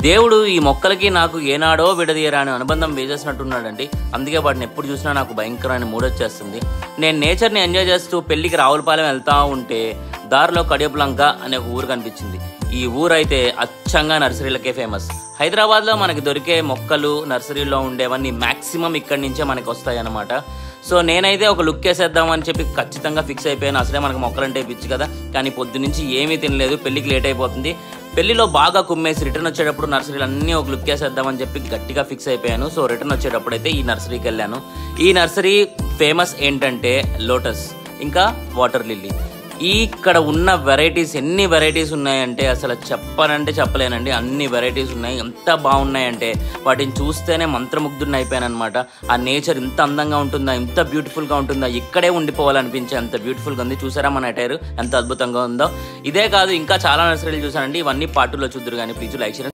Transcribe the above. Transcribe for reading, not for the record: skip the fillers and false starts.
దేవుడు ఈ మొక్కలకి నాకు ఏనాడో విడదీయరా అనే అనుబంధం వేసేసినట్టున్నాడండి. అందుకే వాటిని ఎప్పుడు చూసినా నాకు భయంకరమైన మూడొచ్చేస్తుంది. నేను నేచర్ని ఎంజాయ్ చేస్తూ పెళ్లికి రావులపాలెం వెళ్తా ఉంటే దారిలో కడియపులంక అనే ఒక ఊరు కనిపించింది. ఈ ఊరైతే అచ్చంగా నర్సరీలకే ఫేమస్. హైదరాబాద్లో మనకి దొరికే మొక్కలు నర్సరీలో ఉండేవన్నీ మ్యాక్సిమం ఇక్కడి నుంచే మనకి వస్తాయి అన్నమాట. సో నేనైతే ఒక లుక్ వేసేద్దామని చెప్పి ఖచ్చితంగా ఫిక్స్ అయిపోయాను. అసలే మనకు మొక్కలంటే పిచ్చి కదా. కానీ పొద్దు నుంచి ఏమీ తినలేదు, పెళ్లికి లేట్ అయిపోతుంది. పెళ్లిలో బాగా కుమ్మేసి రిటర్న్ వచ్చేటప్పుడు నర్సరీలు అన్నీ ఒక లుక్ వేసేద్దామని చెప్పి గట్టిగా ఫిక్స్ అయిపోయాను. సో రిటర్న్ వచ్చేటప్పుడు అయితే ఈ నర్సరీకి వెళ్ళాను. ఈ నర్సరీ ఫేమస్ ఏంటంటే లోటస్ ఇంకా వాటర్ లిల్లీ. ఇక్కడ ఉన్న వెరైటీస్ ఎన్ని వెరైటీస్ ఉన్నాయంటే అసలు చెప్పానంటే చెప్పలేనండి. అన్ని వెరైటీస్ ఉన్నాయి. ఎంత బాగున్నాయంటే వాటిని చూస్తేనే మంత్రముగ్ధుడిని అయిపోయాను అనమాట. ఆ నేచర్ ఇంత అందంగా ఉంటుందా, ఇంత బ్యూటిఫుల్గా ఉంటుందా, ఇక్కడే ఉండిపోవాలనిపించే అంత బ్యూటిఫుల్గా ఉంది. చూసారా మన అటైర్ ఎంత అద్భుతంగా ఉందో. ఇదే కాదు ఇంకా చాలా నర్సరీలు చూసానండి. ఇవన్నీ పార్టులో చూద్దరు కానీ ప్లీజ్ లైక్ చేయండి.